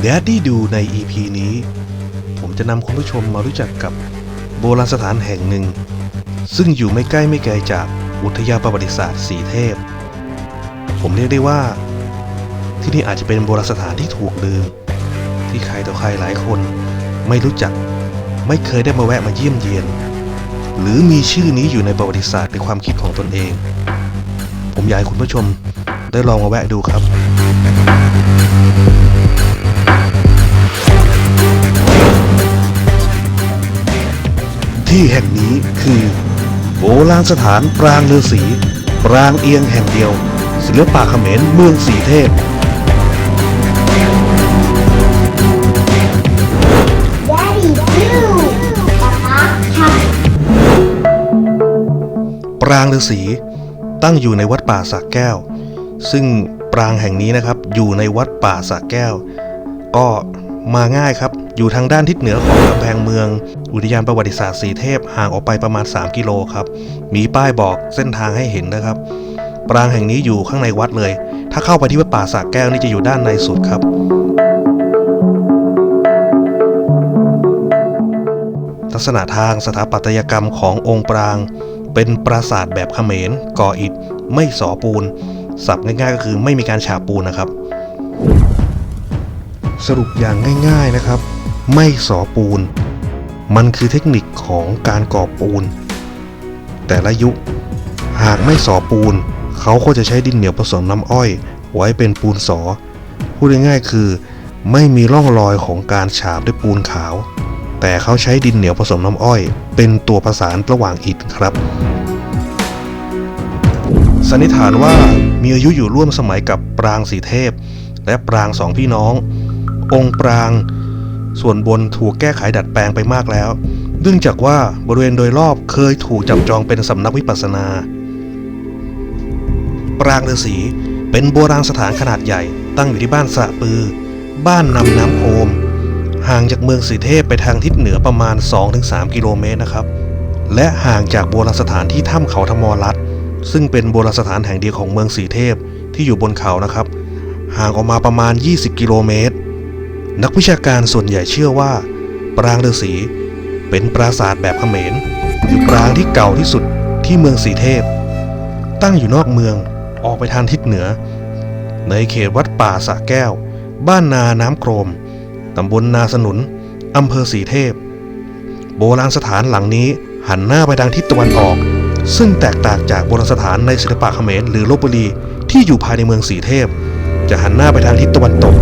Daddy ดูใน EP นี้ผมจะนำคุณผู้ชมมารู้จักกับโบราณสถานแห่งหนึ่งซึ่งอยู่ไม่ใกล้ไม่ไกลจากอุทยานประวัติศาสตร์สีเทพผมเรียกได้ว่าที่นี่อาจจะเป็นโบราณสถานที่ถูกลืมที่ใครต่อใครหลายคนไม่รู้จักไม่เคยได้มาแวะมาเยี่ยมเยียนหรือมีชื่อนี้อยู่ในประวัติศาสตร์ในความคิดของตนเองผมอยากให้คุณผู้ชมได้ลองมาแวะดูครับที่แห่งนี้คือโบราณสถานปรางฤาษีปรางเอียงแห่งเดียวศิลปะเขมรเมืองสีเทพปรางฤาษีตั้งอยู่ในวัดป่าสระแก้วซึ่งปรางแห่งนี้นะครับอยู่ในวัดป่าสระแก้วก็มาง่ายครับอยู่ทางด้านทิศเหนือของกำแพงเมืองอุทยานประวัติศาสตร์สีเทพห่างออกไปประมาณ3กิโลครับมีป้ายบอกเส้นทางให้เห็นนะครับปรางแห่งนี้อยู่ข้างในวัดเลยถ้าเข้าไปที่วัดป่าสระแก้วนี่จะอยู่ด้านในสุดครับลักษณะทางสถาปัตยกรรมขององค์ปรางเป็นปราสาทแบบเขมรก่ออิฐไม่สอปูนศัพท์ง่ายๆก็คือไม่มีการฉาบปูนนะครับสรุปอย่างง่ายๆนะครับไม่สอปูนมันคือเทคนิคของการก่อปูนแต่ละยุคหากไม่สอปูนเขาก็จะใช้ดินเหนียวผสมน้ำอ้อยไว้เป็นปูนสอพูดง่ายๆคือไม่มีร่องรอยของการฉาบด้วยปูนขาวแต่เขาใช้ดินเหนียวผสมน้ำอ้อยเป็นตัวประสานระหว่างอิฐครับสันนิษฐานว่ามีอายุอยู่ร่วมสมัยกับปรางสีเทพและปรางสองพี่น้ององค์ปรางส่วนบนถูกแก้ไขดัดแปลงไปมากแล้วเนื่องจากว่าบริเวณโดยรอบเคยถูกจับจองเป็นสำนักวิปัสสนาปรางฤาษีเป็นโบราณสถานขนาดใหญ่ตั้งอยู่ที่บ้านสระปือบ้านนำน้ำโคมห่างจากเมืองสีเทพไปทางทิศเหนือประมาณ 2-3 กิโลเมตรนะครับและห่างจากโบราณสถานที่ถ้ำเขาธมรัตน์ซึ่งเป็นโบราณสถานแห่งเดียวของเมืองสีเทพที่อยู่บนเขานะครับห่างออกมาประมาณ20กิโลเมตรนักวิชาการส่วนใหญ่เชื่อว่าปรางฤาษีเป็นปราสาทแบบเขมรคือปรางที่เก่าที่สุดที่เมืองสีเทพตั้งอยู่นอกเมืองออกไปทางทิศเหนือในเขตวัดป่าสระแก้วบ้านนาน้ำโครมตำบลนาสนุนอำเภอสีเทพโบราณสถานหลังนี้หันหน้าไปทางทิศตะวันออกซึ่งแตกต่างจากโบราณสถานในศิลปะเขมรหรือลพบุรีที่อยู่ภายในเมืองสีเทพจะหันหน้าไปทางทิศตะวันตก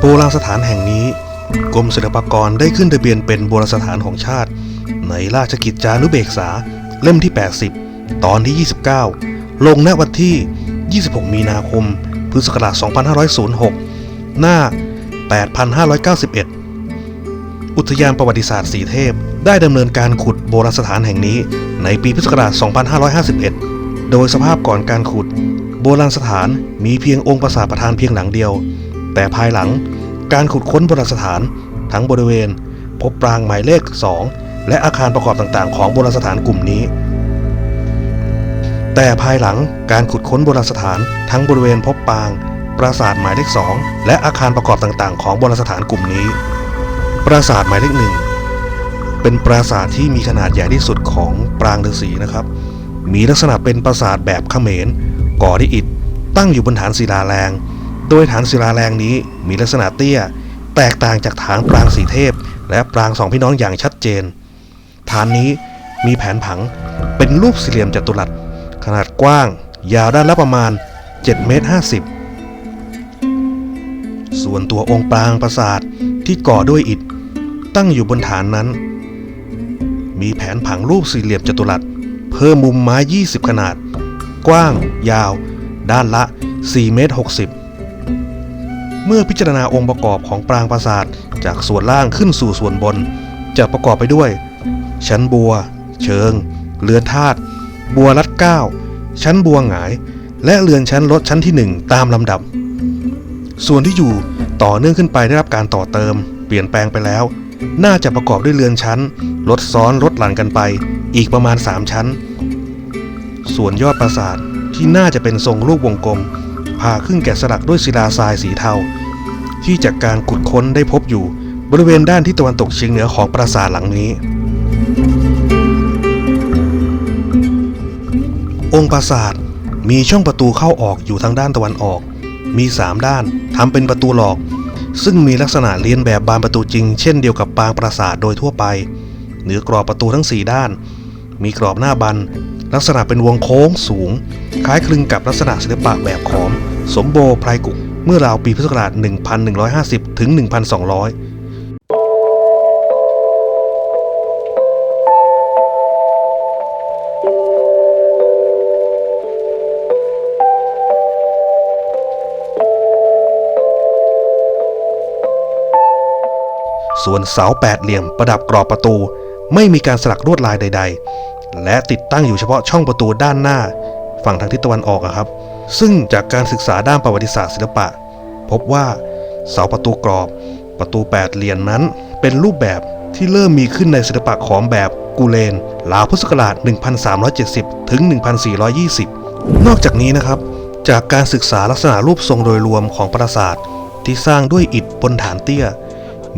โบราณสถานแห่งนี้กรมศิลปากรได้ขึ้นทะเบียนเป็นโบราณสถานของชาติในราชกิจจานุเบกษาเล่มที่80ตอนที่29ลงณวันที่26มีนาคมพุทธศักราช2506หน้า8591อุทยานประวัติศาสตร์สีเทพได้ดำเนินการขุดโบราณสถานแห่งนี้ในปีพุทธศักราช2551โดยสภาพก่อนการขุดโบราณสถานมีเพียงองค์ปราสาทประธานเพียงหลังเดียวแต่ภายหลังการขุดค้นโบราณสถานทั้งบริเวณพบปรางหมายเลข2และอาคารประกอบต่างๆของโบราณสถานกลุ่มนี้แต่ภายหลังการขุดค้นโบราณสถานทั้งบริเวณพบปรางปราสาทหมายเลข2และอาคารประกอบต่างๆของโบราณสถานกลุ่มนี้ปราสาทหมายเลข1เป็นปราสาทที่มีขนาดใหญ่ที่สุดของปรางฤาษีนะครับมีลักษณะเป็นปราสาทแบบเขมรก่อด้วยอิฐตั้งอยู่บนฐานศิลาแรงโดยฐานศิลาแรงนี้มีลักษณะเตี้ยแตกต่างจากฐานปรางสีเทพและปรางสองพี่น้องอย่างชัดเจนฐานนี้มีแผนผังเป็นรูปสี่เหลี่ยมจัตุรัสขนาดกว้างยาวด้านละประมาณ7.50 เมตรส่วนตัวองค์ปรางปราสาทที่ก่อด้วยอิฐตั้งอยู่บนฐานนั้นมีแผนผังรูปสี่เหลี่ยมจัตุรัสเพิ่มมุมไม้20ขนาดกว้างยาวด้านละ4.60 เมตรเมื่อพิจารณาองค์ประกอบของปรางปราสาทจากส่วนล่างขึ้นสู่ส่วนบนจะประกอบไปด้วยชั้นบัวเชิงเรือนธาตุบัวรัดเกล้าชั้นบัวหงายและเรือนชั้นลดชั้นที่1ตามลำดับส่วนที่อยู่ต่อเนื่องขึ้นไปได้รับการต่อเติมเปลี่ยนแปลงไปแล้วน่าจะประกอบด้วยเรือนชั้นลดซ้อนลดหลั่นกันไปอีกประมาณ3ชั้นส่วนยอดปราสาท ที่น่าจะเป็นทรงรูปวงกลมผ่าครึ่งแกะสลักด้วยศิลาทรายสีเทาที่จากการขุดค้นได้พบอยู่บริเวณด้านทิศตะวันตกเฉียงเหนือของปราสาทหลังนี้องค์ปราสาทมีช่องประตูเข้าออกอยู่ทางด้านตะวันออกมี3ด้านทำเป็นประตูหลอกซึ่งมีลักษณะเลียนแบบบานประตูจริงเช่นเดียวกับปางปราสาทโดยทั่วไปเหนือกรอบประตูทั้ง4ด้านมีกรอบหน้าบันลักษณะเป็นวงโค้งสูงคล้ายคลึงกับลักษณะศิลปะแบบขอมสมโบไพรกุกเมื่อราวปีพุทธศักราช 1150 ถึง 1200ส่วนเสา8เหลี่ยมประดับกรอบประตูไม่มีการสลักลวดลายใดๆและติดตั้งอยู่เฉพาะช่องประตูด้านหน้าฝั่งทางทิศตะวันออกครับซึ่งจากการศึกษาด้านประวัติศาสตร์ศิลปะพบว่าเสาประตูกรอบประตู8เหลี่ยมนั้นเป็นรูปแบบที่เริ่มมีขึ้นในศิลปะขอมแบบกูเลนราวพุทธศักราช 1370 ถึง 1420 นอกจากนี้นะครับจากการศึกษาลักษณะรูปทรงโดยรวมของปราสาทที่สร้างด้วยอิฐบนฐานเตี้ย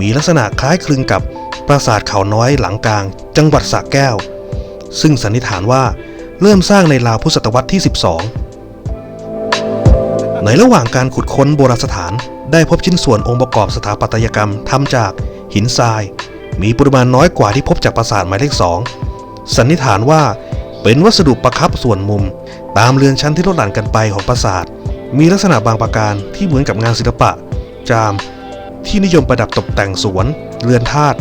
มีลักษณะคล้ายคลึงกับปราสาทเขาน้อยหลังกลางจังหวัดสระแก้วซึ่งสันนิษฐานว่าเริ่มสร้างในราวพุทธศตวรรษที่ 12ในระหว่างการขุดค้นโบราณสถานได้พบชิ้นส่วนองค์ประกอบสถาปัตยกรรมทำจากหินทรายมีปริมาณน้อยกว่าที่พบจากปราสาทหมายเลข 2สันนิษฐานว่าเป็นวัสดุประคับส่วนมุมตามเรือนชั้นที่ลดหลั่นกันไปของปราสาทมีลักษณะบางประการที่เหมือนกับงานศิลปะจามที่นิยมประดับตกแต่งสวนเรือนธาตุ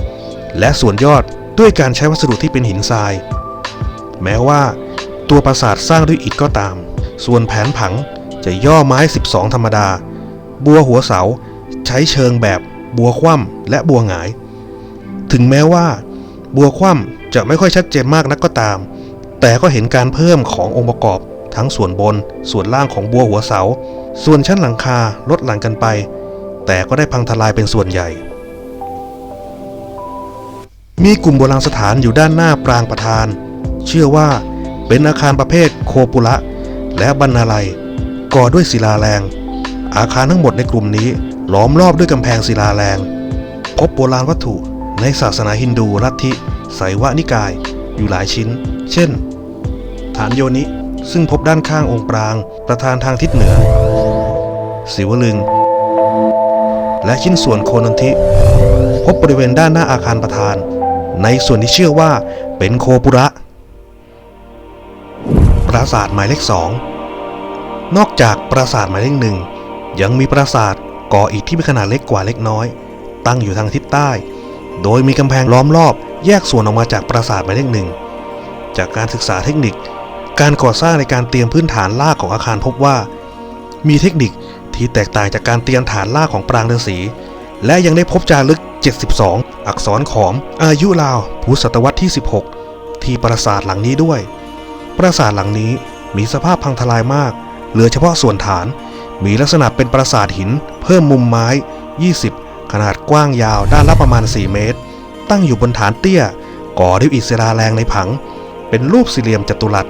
และส่วนยอดด้วยการใช้วัสดุที่เป็นหินทรายแม้ว่าตัวปราสาทสร้างด้วยอิฐก็ตามส่วนแผนผังจะย่อไม้12ธรรมดาบัวหัวเสาใช้เชิงแบบบัวคว่ำและบัวหงายถึงแม้ว่าบัวคว่ำจะไม่ค่อยชัดเจนมากนักก็ตามแต่ก็เห็นการเพิ่มขององค์ประกอบทั้งส่วนบนส่วนล่างของบัวหัวเสาส่วนชั้นหลังคาลดหลั่นกันไปแต่ก็ได้พังทลายเป็นส่วนใหญ่มีกลุ่มโบราณสถานอยู่ด้านหน้าปรางประธานเชื่อว่าเป็นอาคารประเภทโคปุระและบรรณาลัยก่อด้วยศิลาแรงอาคารทั้งหมดในกลุ่มนี้ล้อมรอบด้วยกำแพงศิลาแรงพบโบราณวัตถุในศาสนาฮินดูลัทธิไสยวนิกายอยู่หลายชิ้นเช่นฐานโยนิซึ่งพบด้านข้างองค์ปรางประธานทางทิศเหนือศิวลึงและชิ้นส่วนโคนันทิพบบริเวณด้านหน้าอาคารประธานในส่วนที่เชื่อว่าเป็นโคปุระปราสาทหมายเลข 2นอกจากปราสาทหมายเลข 1ยังมีปราสาทก่ออิฐที่มีขนาดเล็กกว่าเล็กน้อยตั้งอยู่ทางทิศใต้โดยมีกำแพงล้อมรอบแยกส่วนออกมาจากปราสาทหมายเลข 1จากการศึกษาเทคนิคการก่อสร้างในการเตรียมพื้นฐานรากของอาคารพบว่ามีเทคนิคที่แตกต่างจากการเตรียมฐานรากของปรางฤาษีและยังได้พบจารึก72อักษรขอมอายุราวพุทธศตวรรษที่ 16ที่ปราสาทหลังนี้ด้วยปราสาทหลังนี้มีสภาพพังทลายมากเหลือเฉพาะส่วนฐานมีลักษณะเป็นปราสาทหินเพิ่มมุมไม้20ขนาดกว้างยาวด้านละประมาณ4เมตรตั้งอยู่บนฐานเตี้ยก่อด้วยอิฐศิลาแรงในผังเป็นรูปสี่เหลี่ยมจัตุรัส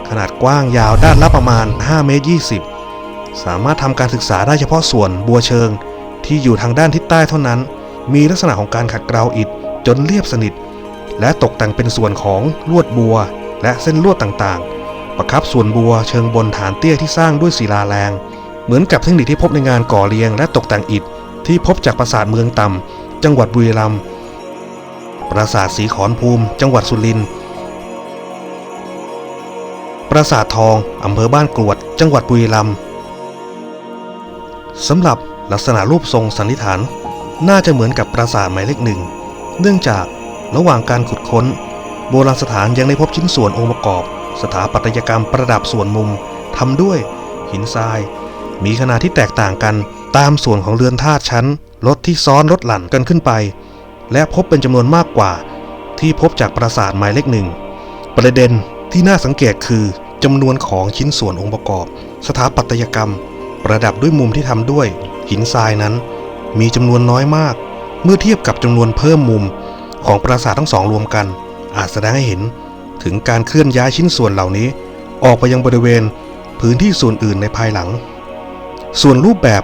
ขนาดกว้างยาวด้านละประมาณ5เมตร20สามารถทำการศึกษาได้เฉพาะส่วนบัวเชิงที่อยู่ทางด้านทิศใต้เท่านั้นมีลักษณะของการขัดเกลาอิฐจนเรียบสนิทและตกแต่งเป็นส่วนของลวดบัวและเส้นลวดต่างๆประคับส่วนบัวเชิงบนฐานเตี้ยที่สร้างด้วยศิลาแรงเหมือนกับเทคนิคที่พบในงานก่อเรียงและตกแต่งอิฐที่พบจากปราสาทเมืองต่ำจังหวัดบุรีรัมย์ปราสาทศรีขอนภูมิจังหวัดสุรินทร์ปราสาททองอำเภอบ้านกรวดจังหวัดบุรีรัมย์สำหรับลักษณะรูปทรงสันนิษฐานน่าจะเหมือนกับปราสาทหมายเลข 1เนื่องจากระหว่างการขุดค้นโบราณสถานยังได้พบชิ้นส่วนองค์ประกอบสถาปัตยกรรมประดับส่วนมุมทำด้วยหินทรายมีขนาดที่แตกต่างกันตามส่วนของเรือนธาตุชั้นลดที่ซ้อนลดหลั่นกันขึ้นไปและพบเป็นจำนวนมากกว่าที่พบจากปราสาทหมายเลข 1ประเด็นที่น่าสังเกตคือจำนวนของชิ้นส่วนองค์ประกอบสถาปัตยกรรมประดับด้วยมุมที่ทำด้วยหินทรายนั้นมีจำนวนน้อยมากเมื่อเทียบกับจำนวนเพิ่มมุมของปราสาททั้งสองรวมกันอาจแสดงให้เห็นถึงการเคลื่อนย้ายชิ้นส่วนเหล่านี้ออกไปยังบริเวณ พื้นที่ส่วนอื่นในภายหลังส่วนรูปแบบ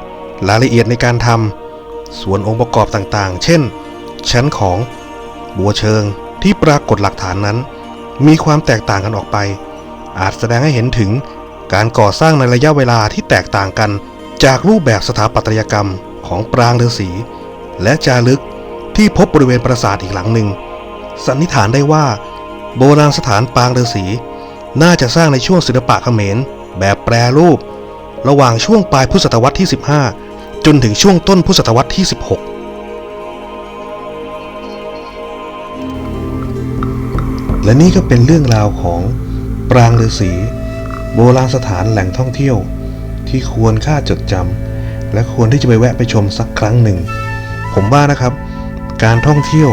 รายละเอียดในการทำส่วนองค์ประกอบต่างๆเช่นชั้นของบัวเชิงที่ปรากฏหลักฐานนั้นมีความแตกต่างกันออกไปอาจแสดงให้เห็นถึงการก่อสร้างในระยะเวลาที่แตกต่างกันจากรูปแบบสถาปัตยกรรมของปรางฤาษีและจารึกที่พบบริเวณปราสาทอีกหลังหนึ่งสันนิษฐานได้ว่าโบราณสถานปรางฤาษีน่าจะสร้างในช่วงศิลปะเขมรแบบแปรรูประหว่างช่วงปลายพุทธศตวรรษที่ 15 จนถึงช่วงต้นพุทธศตวรรษที่ 16 และนี่ก็เป็นเรื่องราวของปรางฤาษีโบราณสถานแหล่งท่องเที่ยวที่ควรค่าจดจำและควรที่จะไปแวะไปชมสักครั้งหนึ่งผมว่านะครับการท่องเที่ยว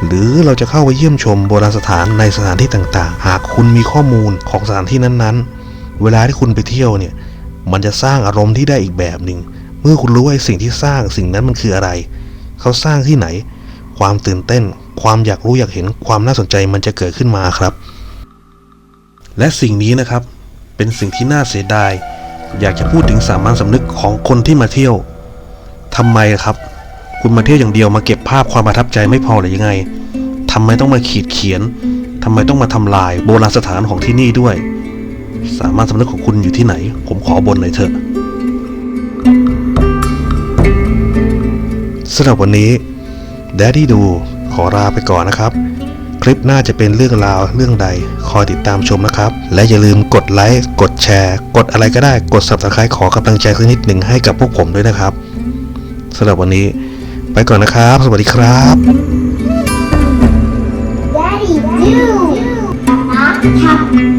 หรือเราจะเข้าไปเยี่ยมชมโบราณสถานในสถานที่ต่างๆหากคุณมีข้อมูลของสถานที่นั้นๆเวลาที่คุณไปเที่ยวเนี่ยมันจะสร้างอารมณ์ที่ได้อีกแบบหนึ่งเมื่อคุณรู้ว่าสิ่งที่สร้างสิ่งนั้นมันคืออะไรเขาสร้างที่ไหนความตื่นเต้นความอยากรู้อยากเห็นความน่าสนใจมันจะเกิดขึ้นมาครับและสิ่งนี้นะครับเป็นสิ่งที่น่าเสียดายอยากจะพูดถึงสามัญสำนึกของคนที่มาเที่ยวทำไมครับคุณมาเที่ยวอย่างเดียวมาเก็บภาพความประทับใจไม่พอหรือยังไงทำไมต้องมาขีดเขียนทำไมต้องมาทำลายโบราณสถานของที่นี่ด้วยสามัญสำนึกของคุณอยู่ที่ไหนผมขอบ่นหน่อยเถอะสำหรับวันนี้แดดดี้ดูขอลาไปก่อนนะครับคลิปหน้าจะเป็นเรื่องราวเรื่องใดคอยติดตามชมนะครับและอย่าลืมกดไลค์กดแชร์กดอะไรก็ได้กด Subscribe ขอกำลังใจสักนิดหนึ่งให้กับพวกผมด้วยนะครับสำหรับวันนี้ไปก่อนนะครับสวัสดีครับ Daddy, do not tap